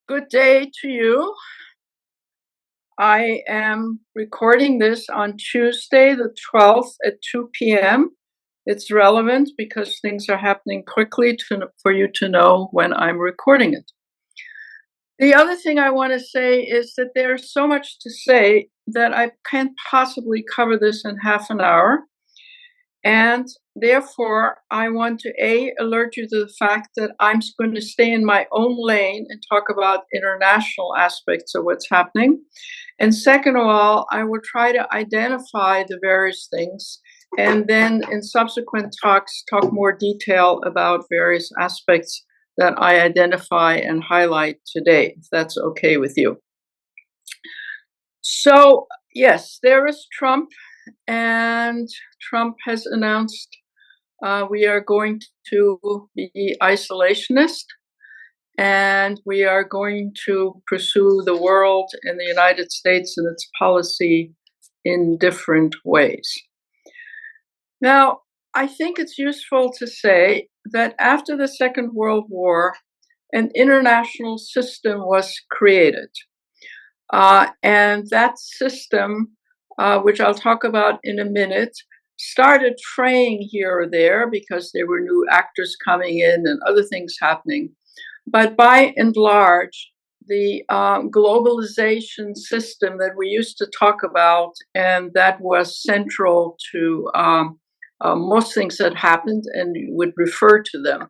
Good day to you. I am recording this on Tuesday, the 12th at 2 p.m. It's relevant because things are happening quickly for you to know when I'm recording it. The other thing I want to say is that there's so much to say that I can't possibly cover this in half an hour. And therefore, I want to alert you to the fact that I'm going to stay in my own lane and talk about international aspects of what's happening. And second of all, I will try to identify the various things and then in subsequent talks, talk more detail about various aspects that I identify and highlight today, if that's okay with you. So, yes, there is Trump, and Trump has announced we are going to be isolationist, and we are going to pursue the world and the United States and its policy in different ways. Now, I think it's useful to say that after the Second World War, an international system was created. And that system, which I'll talk about in a minute, started fraying here or there because there were new actors coming in and other things happening. But by and large, the globalization system that we used to talk about and that was central to most things that happened and would refer to them,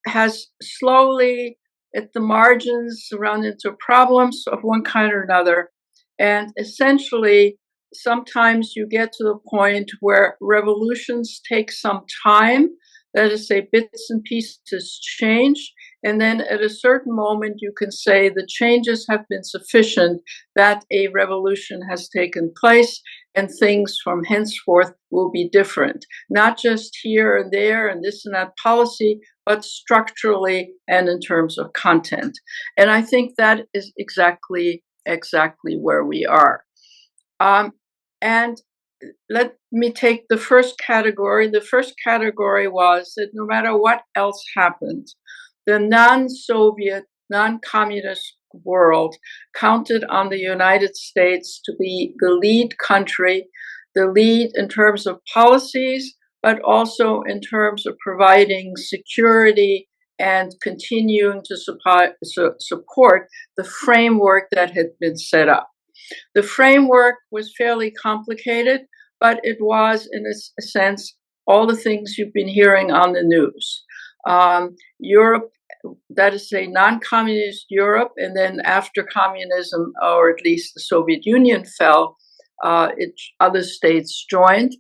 has slowly at the margins run into problems of one kind or another. And essentially, sometimes you get to the point where revolutions take some time. That is, say, bits and pieces change. And then at a certain moment, you can say the changes have been sufficient that a revolution has taken place and things from henceforth will be different. Not just here and there and this and that policy, but structurally and in terms of content. And I think that is exactly where we are. And let me take the first category. The first category was that no matter what else happened, the non-Soviet, non-communist world counted on the United States to be the lead country, the lead in terms of policies, but also in terms of providing security and continuing to support the framework that had been set up. The framework was fairly complicated, but it was, in a sense, all the things you've been hearing on the news. Europe, that is, say, non-communist Europe, and then after communism, or at least the Soviet Union fell, other states joined,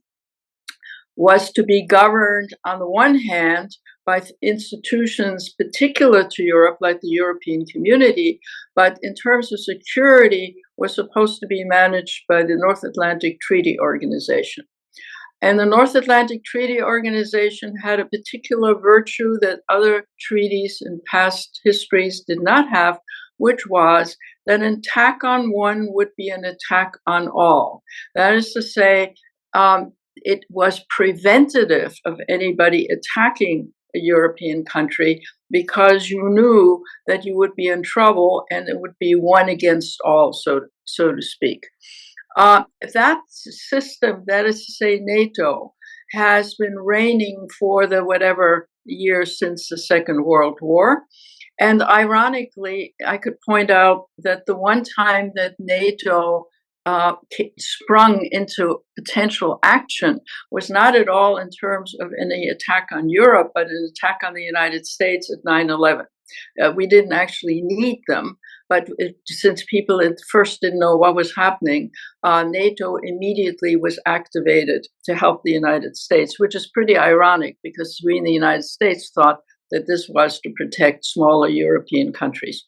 was to be governed on the one hand by institutions particular to Europe, like the European Community, but in terms of security, was supposed to be managed by the North Atlantic Treaty Organization. And the North Atlantic Treaty Organization had a particular virtue that other treaties in past histories did not have, which was that an attack on one would be an attack on all. That is to say, it was preventative of anybody attacking a European country because you knew that you would be in trouble and it would be one against all, so to speak. That system, that is to say NATO, has been reigning for the whatever years since the Second World War. And ironically, I could point out that the one time that NATO sprung into potential action was not at all in terms of any attack on Europe, but an attack on the United States at 9/11. We didn't actually need them, but since people at first didn't know what was happening, NATO immediately was activated to help the United States, which is pretty ironic because we in the United States thought that this was to protect smaller European countries.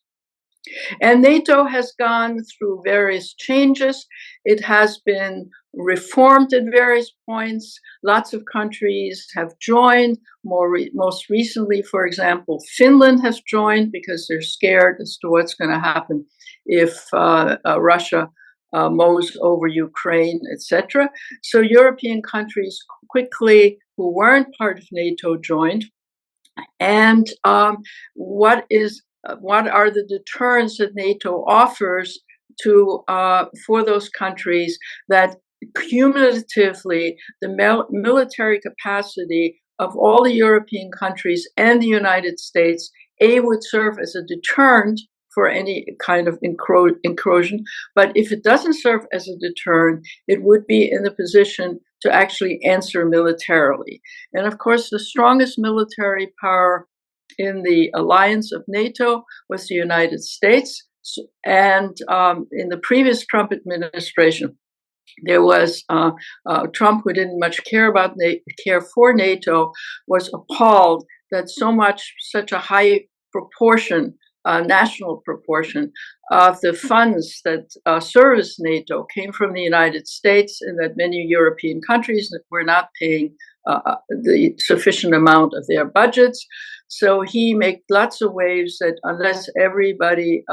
And NATO has gone through various changes. It has been reformed at various points. Lots of countries have joined. Most recently, for example, Finland has joined because they're scared as to what's going to happen if Russia mows over Ukraine, etc. So European countries quickly, who weren't part of NATO, joined. And what is what are the deterrents that NATO offers to for those countries that cumulatively the military capacity of all the European countries and the United States, would serve as a deterrent for any kind of incursion. But if it doesn't serve as a deterrent, it would be in the position to actually answer militarily. And of course, the strongest military power in the alliance of NATO was the United States. And in the previous Trump administration, there was Trump, who didn't much care for NATO, was appalled that such a high proportion, national proportion of the funds that service NATO came from the United States, and that many European countries were not paying the sufficient amount of their budgets. So he made lots of waves that unless everybody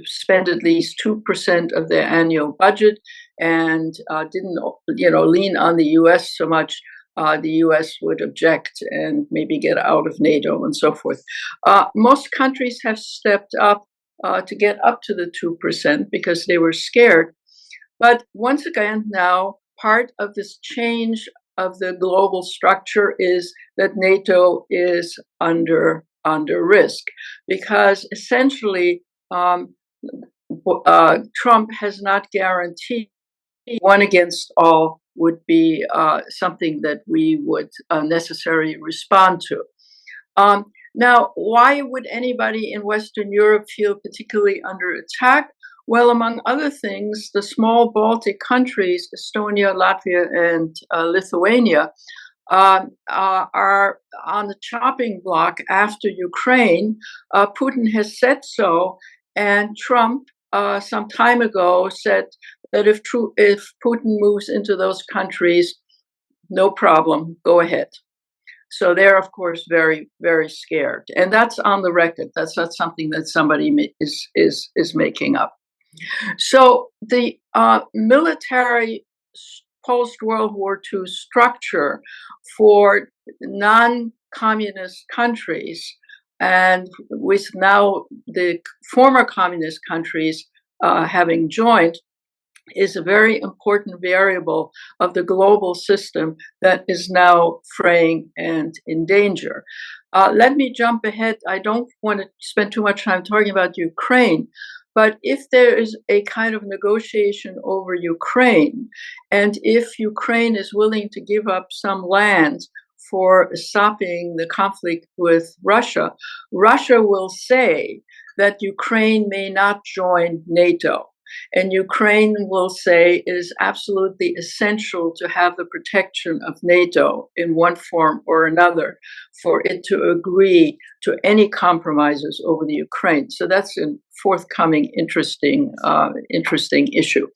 spend at least 2% of their annual budget and didn't, lean on the U.S. so much, the U.S. would object and maybe get out of NATO and so forth. Most countries have stepped up to get up to the 2% because they were scared. But once again, now part of this change of the global structure is that NATO is under risk, because essentially Trump has not guaranteed one against all would be something that we would necessarily respond to. Now, why would anybody in Western Europe feel particularly under attack? Well, among other things, the small Baltic countries, Estonia, Latvia, and Lithuania, are on the chopping block after Ukraine. Putin has said so, and Trump some time ago said that if Putin moves into those countries, no problem, go ahead. So they're, of course, very, very scared, and that's on the record. That's not something that somebody is making up. So the military post-World War II structure for non-communist countries, and with now the former communist countries having joined, is a very important variable of the global system that is now fraying and in danger. Let me jump ahead. I don't want to spend too much time talking about Ukraine, but if there is a kind of negotiation over Ukraine, and if Ukraine is willing to give up some land for stopping the conflict with Russia, Russia will say that Ukraine may not join NATO. And Ukraine will say it is absolutely essential to have the protection of NATO in one form or another for it to agree to any compromises over the Ukraine. So that's a forthcoming interesting issue.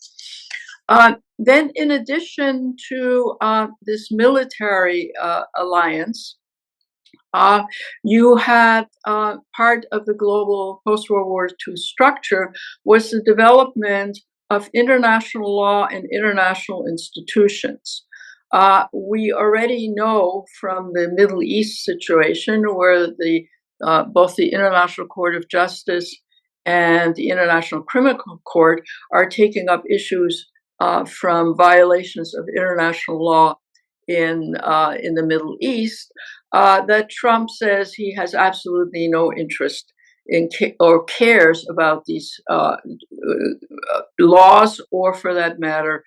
Then, in addition to this military alliance, you had part of the global post-World War II structure was the development of international law and international institutions. We already know from the Middle East situation, where both the International Court of Justice and the International Criminal Court are taking up issues from violations of international law in the Middle East, that Trump says he has absolutely no interest in or cares about these laws, or for that matter,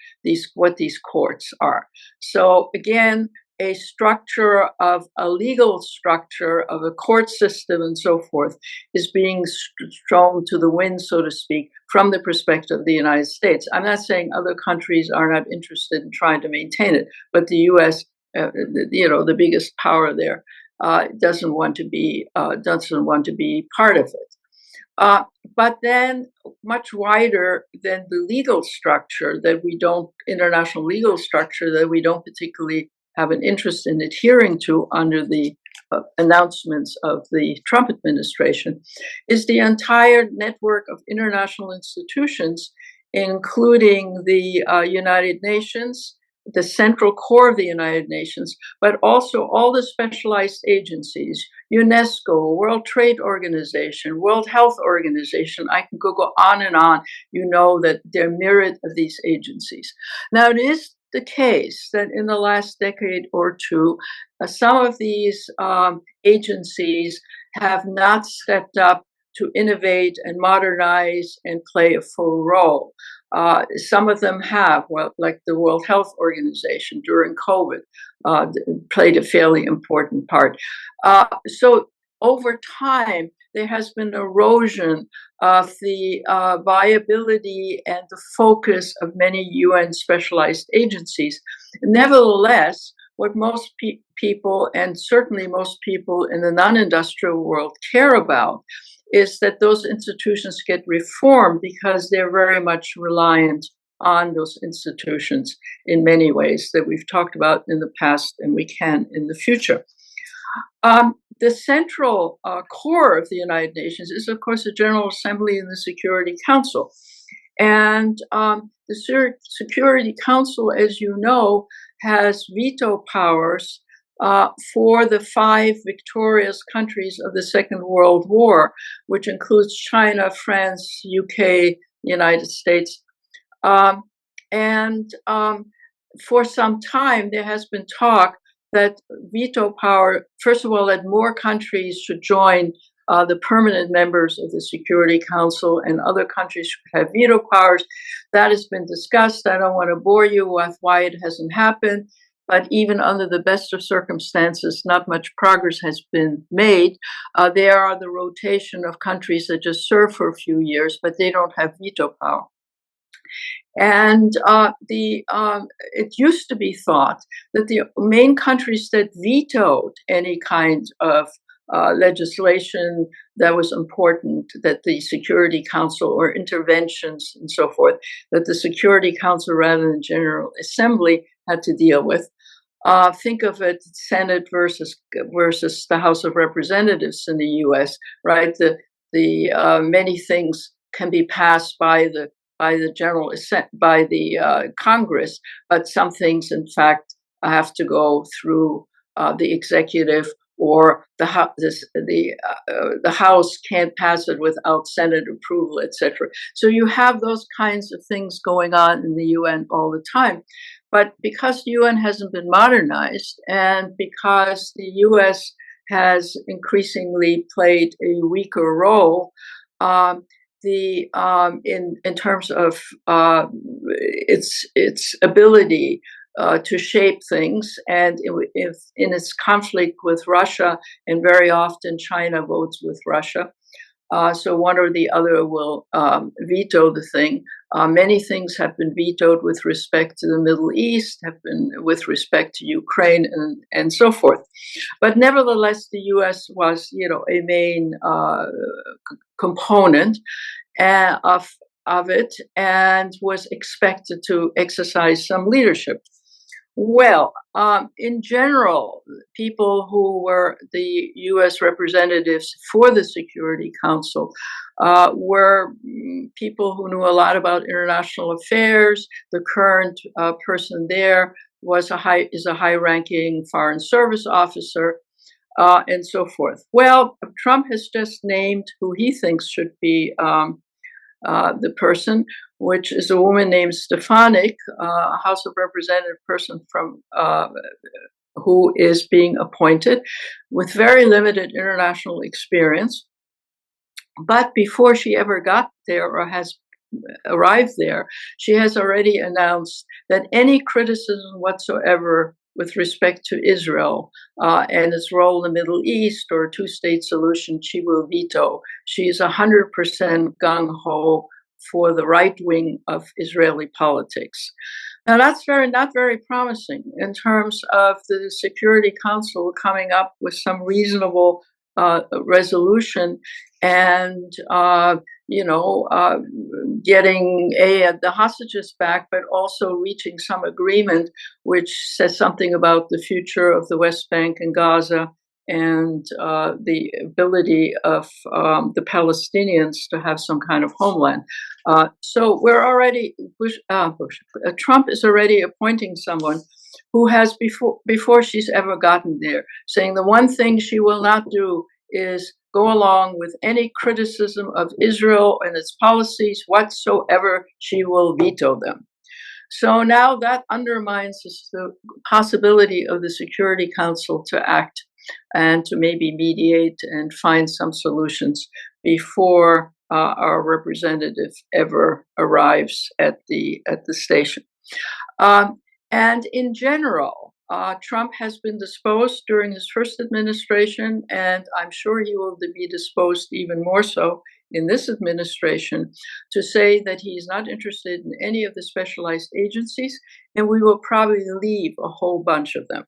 what these courts are. So again, a structure of a legal structure of a court system and so forth is being thrown to the wind, so to speak, from the perspective of the United States. I'm not saying other countries are not interested in trying to maintain it, but the U.S., the biggest power there, doesn't want to be part of it. But then, much wider than the legal structure international legal structure that we don't particularly have an interest in adhering to under the announcements of the Trump administration, is the entire network of international institutions, including the United Nations, the central core of the United Nations, but also all the specialized agencies, UNESCO, World Trade Organization, World Health Organization. I can go on and on. You know that there are myriad of these agencies. Now, it is the case that in the last decade or two, some of these agencies have not stepped up to innovate and modernize and play a full role. Some of them have, well, like the World Health Organization during COVID, played a fairly important part. So over time, there has been erosion of the viability and the focus of many UN specialized agencies. Nevertheless, what most people, and certainly most people in the non-industrial world, care about is that those institutions get reformed, because they're very much reliant on those institutions in many ways that we've talked about in the past and we can in the future. The central core of the United Nations is, of course, the General Assembly and the Security Council. And the Security Council, as you know, has veto powers for the 5 victorious countries of the Second World War, which includes China, France, UK, United States. And for some time, there has been talk that veto power, first of all, that more countries should join the permanent members of the Security Council, and other countries should have veto powers. That has been discussed. I don't want to bore you with why it hasn't happened, but even under the best of circumstances, not much progress has been made. There are the rotation of countries that just serve for a few years, but they don't have veto power. And it used to be thought that the main countries that vetoed any kind of legislation that was important, that the Security Council, or interventions and so forth, that the Security Council rather than General Assembly had to deal with. Think of it, Senate versus the House of Representatives in the U.S., right? The many things can be passed by the Congress, but some things, in fact, have to go through the executive, or the House can't pass it without Senate approval, etc. So you have those kinds of things going on in the UN all the time. But because the UN hasn't been modernized, and because the US has increasingly played a weaker role, in terms of its ability to shape things, and if in its conflict with Russia, and very often China votes with Russia, so one or the other will veto the thing. Many things have been vetoed with respect to the Middle East, have been with respect to Ukraine, and so forth. But nevertheless, the U.S. was, a main component of it, and was expected to exercise some leadership. Well, in general, people who were the U.S. representatives for the Security Council were people who knew a lot about international affairs. The current person there is a high-ranking foreign service officer, and so forth. Well, Trump has just named who he thinks should be the person, which is a woman named Stefanik, a House of Representative person from who is being appointed with very limited international experience. But before she ever got there, or has arrived there, she has already announced that any criticism whatsoever with respect to Israel and its role in the Middle East, or a two-state solution, she will veto. She is 100% gung-ho for the right wing of Israeli politics. Now, that's not very promising in terms of the Security Council coming up with some reasonable resolution, and getting the hostages back, but also reaching some agreement which says something about the future of the West Bank and Gaza, and the ability of the Palestinians to have some kind of homeland. So we're already, Trump is already appointing someone who has before she's ever gotten there, saying the one thing she will not do is go along with any criticism of Israel and its policies whatsoever. She will veto them. So now that undermines the possibility of the Security Council to act and to maybe mediate and find some solutions before our representative ever arrives at the station. And in general, Trump has been disposed during his first administration, and I'm sure he will be disposed even more so in this administration, to say that he's not interested in any of the specialized agencies, and we will probably leave a whole bunch of them.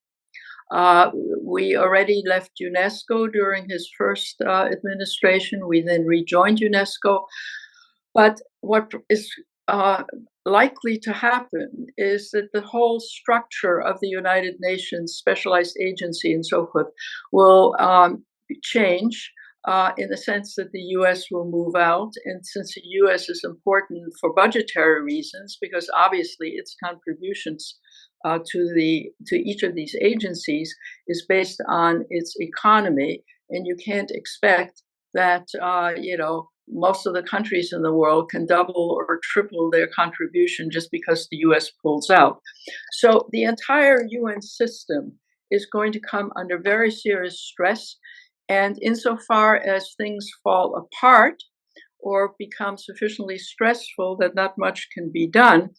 We already left UNESCO during his first administration. We then rejoined UNESCO. But what is likely to happen is that the whole structure of the United Nations specialized agency and so forth will change in the sense that the US will move out. And since the US is important for budgetary reasons, because obviously its contributions to each of these agencies is based on its economy, and you can't expect that most of the countries in the world can double or triple their contribution just because the US pulls out. So the entire UN system is going to come under very serious stress. And insofar as things fall apart or become sufficiently stressful that not much can be done,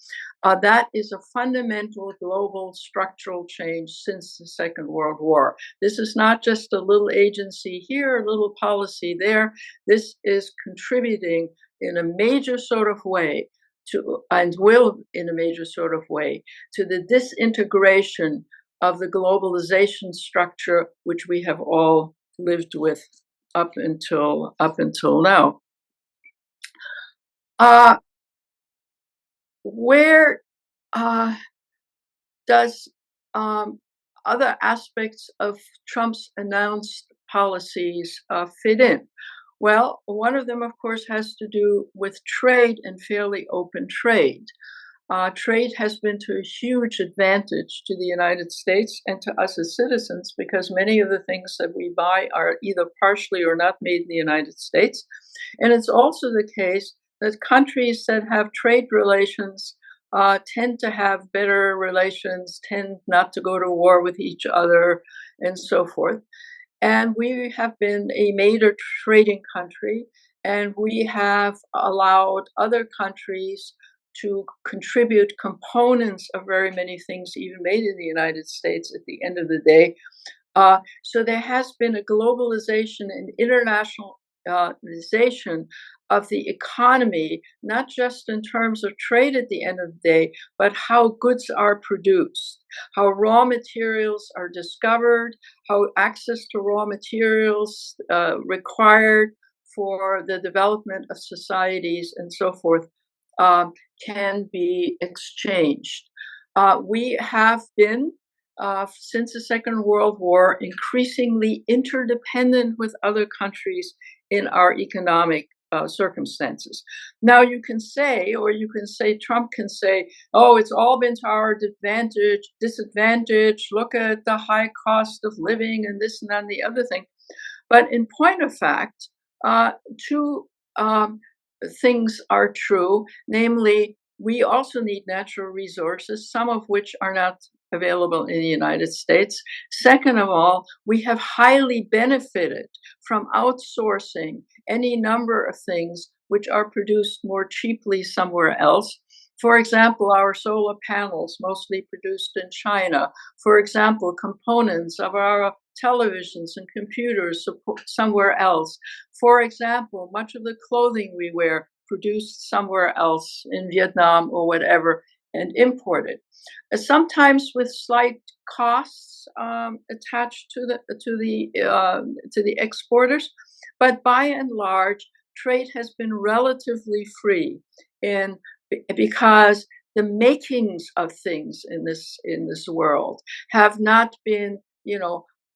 that is a fundamental global structural change since the Second World War. This is not just a little agency here, a little policy there. This is contributing in a major sort of way to, and will in a major sort of way, to the disintegration of the globalization structure which we have all lived with up until now. Where does other aspects of Trump's announced policies fit in? Well, one of them, of course, has to do with trade and fairly open trade. Trade has been to a huge advantage to the United States and to us as citizens, because many of the things that we buy are either partially or not made in the United States. And it's also the case that countries that have trade relations tend to have better relations, tend not to go to war with each other, and so forth. And we have been a major trading country, and we have allowed other countries to contribute components of very many things, even made in the United States at the end of the day. So there has been a globalization and internationalization of the economy, not just in terms of trade at the end of the day, but how goods are produced, how raw materials are discovered, how access to raw materials required for the development of societies and so forth can be exchanged. We have been, since the Second World War, increasingly interdependent with other countries in our economic circumstances. Now you can say, Trump can say, oh, it's all been to our disadvantage, look at the high cost of living and this and that and the other thing. But in point of fact, two things are true, namely, we also need natural resources, some of which are not available in the United States. Second of all, we have highly benefited from outsourcing any number of things which are produced more cheaply somewhere else. For example, our solar panels, mostly produced in China. For example, components of our televisions and computers somewhere else. For example, much of the clothing we wear produced somewhere else in Vietnam or whatever, and imported. Sometimes with slight costs attached to the exporters, but by and large, trade has been relatively free because the makings of things in this world have not been,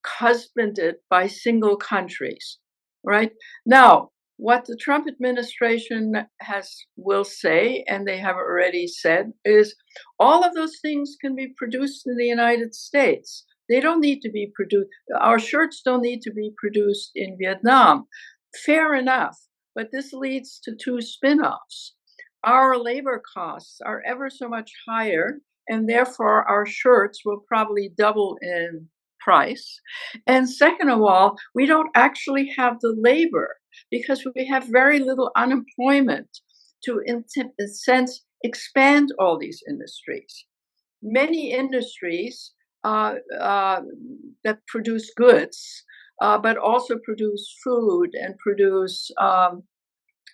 husbanded by single countries. Right now, what the Trump administration will say, and they have already said, is all of those things can be produced in the United States. They don't need to be produced. Our shirts don't need to be produced in Vietnam. Fair enough, but this leads to two spin-offs. Our labor costs are ever so much higher, and therefore our shirts will probably double in price. And second of all, we don't actually have the labor because we have very little unemployment to, in a sense, expand all these industries. Many industries that produce goods, but also produce food and produce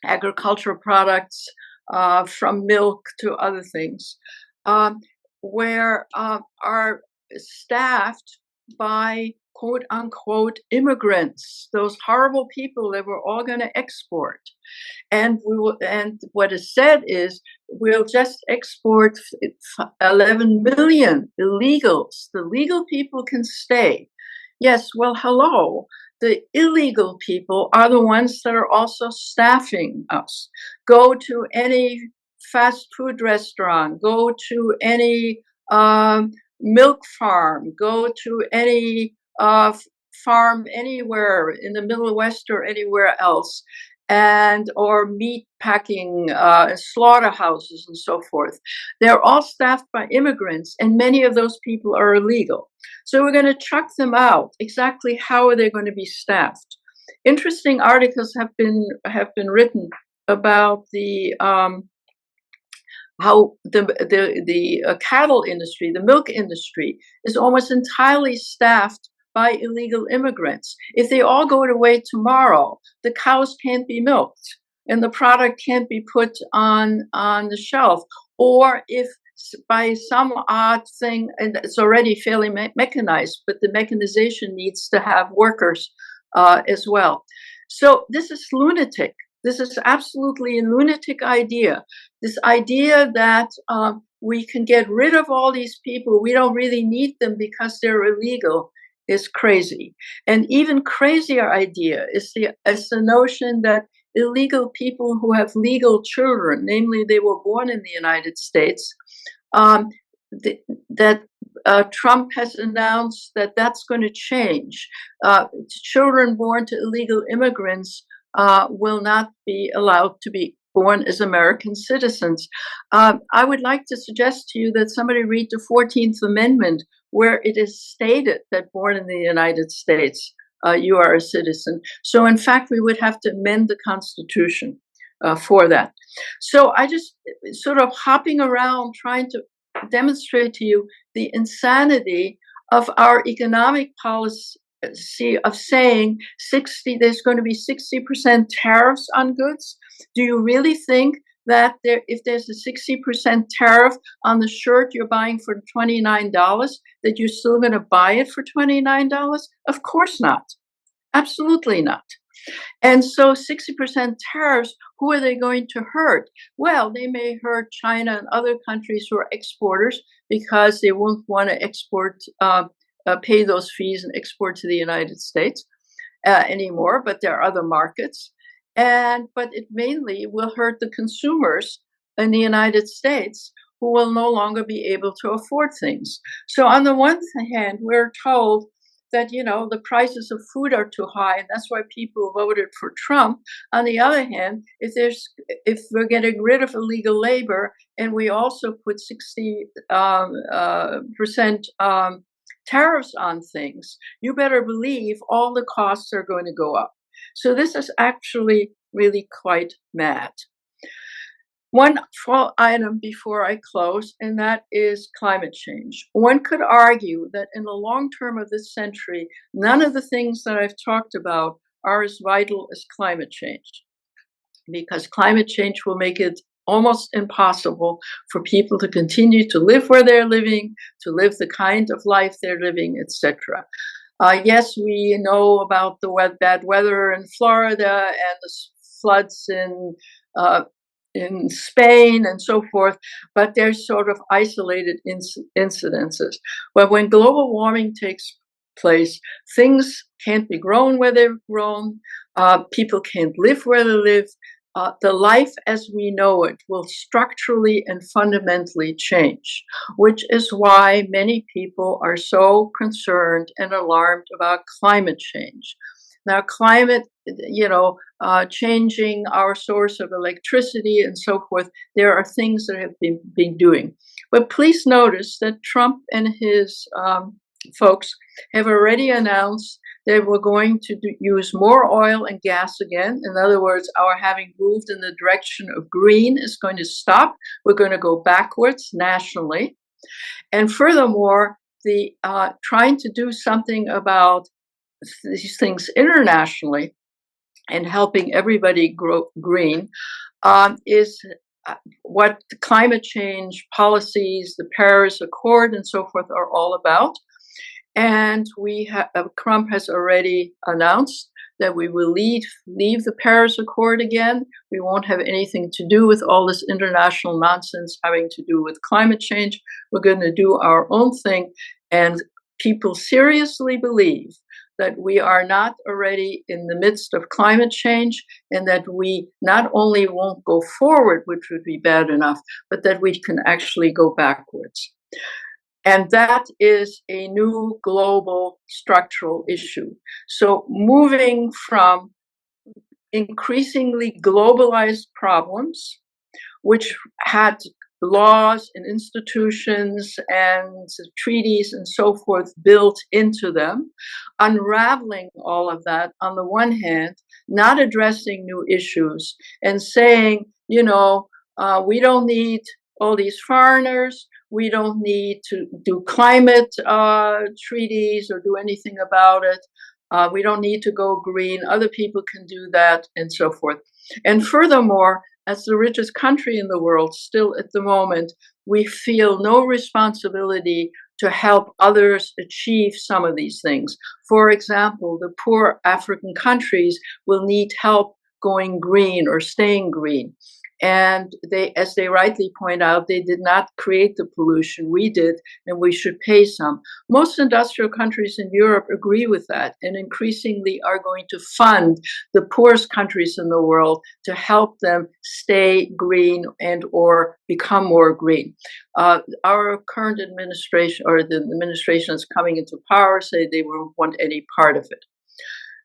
agricultural products, from milk to other things, where are staffed by quote unquote immigrants, those horrible people that we're all going to export. And what is said is we'll just export 11 million illegals. The legal people can stay. Yes, well, hello. The illegal people are the ones that are also staffing us. Go to any fast food restaurant, go to any milk farm, go to any farm anywhere in the Middle West or anywhere else, or meat packing slaughterhouses and so forth. They're all staffed by immigrants, and many of those people are illegal. So we're going to chuck them out. Exactly how are they going to be staffed? Interesting articles have been written about the how the cattle industry, the milk industry, is almost entirely staffed by illegal immigrants. If they all go away tomorrow, the cows can't be milked and the product can't be put on the shelf. Or if by some odd thing, and it's already fairly mechanized, but the mechanization needs to have workers as well. So this is lunatic. This is absolutely a lunatic idea. This idea that we can get rid of all these people, we don't really need them because they're illegal, is crazy. And even crazier idea is the notion that illegal people who have legal children, namely they were born in the United States, that Trump has announced that that's going to change. Children born to illegal immigrants will not be allowed to be born as American citizens. I would like to suggest to you that somebody read the 14th Amendment, where it is stated that born in the United States, you are a citizen. So in fact, we would have to amend the Constitution for that. So I just sort of hopping around trying to demonstrate to you the insanity of our economic policy of saying there's going to be 60% tariffs on goods. Do you really think that if there's a 60% tariff on the shirt you're buying for $29, that you're still going to buy it for $29? Of course not. Absolutely not. And so 60% tariffs, who are they going to hurt? Well, they may hurt China and other countries who are exporters because they won't want to pay those fees and export to the United States anymore, but there are other markets. But it mainly will hurt the consumers in the United States who will no longer be able to afford things. So on the one hand, we're told that, the prices of food are too high, and that's why people voted for Trump. On the other hand, if we're getting rid of illegal labor and we also put 60% tariffs on things, you better believe all the costs are going to go up. So this is actually really quite mad. One item before I close, and that is climate change. One could argue that in the long term of this century, none of the things that I've talked about are as vital as climate change, because climate change will make it almost impossible for people to continue to live where they're living, to live the kind of life they're living, etc. Yes, we know about the bad weather in Florida and the floods in Spain and so forth, but they're sort of isolated incidences. But when global warming takes place. Things can't be grown where they're grown. People can't live where they live. The life as we know it will structurally and fundamentally change, which is why many people are so concerned and alarmed about climate change. Now, climate, changing our source of electricity and so forth, there are things that have been doing. But please notice that Trump and his folks have already announced they were going to use more oil and gas again. In other words, our having moved in the direction of green is going to stop. We're going to go backwards nationally. And furthermore, the trying to do something about these things internationally and helping everybody grow green is what the climate change policies, the Paris Accord, and so forth are all about. And Trump has already announced that we will leave the Paris Accord again. We won't have anything to do with all this international nonsense having to do with climate change. We're going to do our own thing. And people seriously believe that we are not already in the midst of climate change, and that we not only won't go forward, which would be bad enough, but that we can actually go backwards. And that is a new global structural issue. So moving from increasingly globalized problems, which had laws and institutions and treaties and so forth built into them, unraveling all of that on the one hand, not addressing new issues and saying, we don't need all these foreigners. We don't need to do climate treaties or do anything about it. We don't need to go green. Other people can do that and so forth. And furthermore, as the richest country in the world, still at the moment, we feel no responsibility to help others achieve some of these things. For example, the poor African countries will need help going green or staying green. And they, as they rightly point out, they did not create the pollution. We did, and we should pay some. Most industrial countries in Europe agree with that and increasingly are going to fund the poorest countries in the world to help them stay green and or become more green. Our current administration, or the administration that's coming into power, say they won't want any part of it.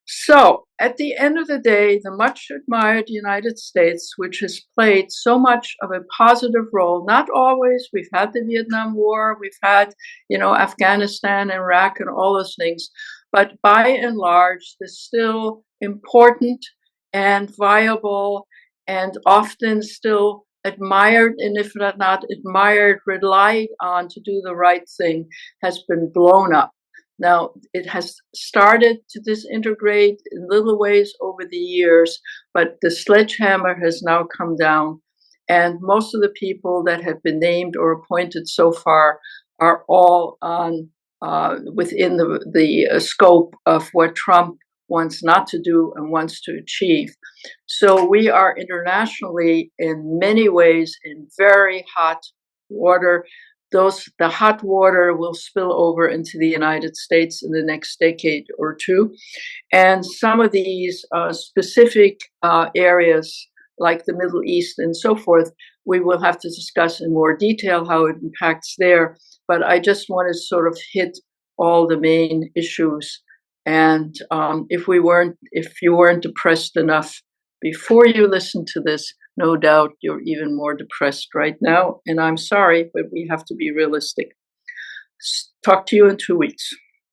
So, at the end of the day, the much admired United States, which has played so much of a positive role, not always, we've had the Vietnam War, we've had, Afghanistan, Iraq, and all those things, but by and large, they're still important and viable and often still admired, and if not admired, relied on to do the right thing, has been blown up. Now, it has started to disintegrate in little ways over the years, but the sledgehammer has now come down. And most of the people that have been named or appointed so far are all on within the scope of what Trump wants not to do and wants to achieve. So we are internationally, in many ways, in very hot water. The hot water will spill over into the United States in the next decade or two. And some of these specific areas, like the Middle East and so forth, we will have to discuss in more detail how it impacts there. But I just want to sort of hit all the main issues. And if you weren't depressed enough before you listen to this, no doubt you're even more depressed right now. And I'm sorry, but we have to be realistic. Talk to you in 2 weeks.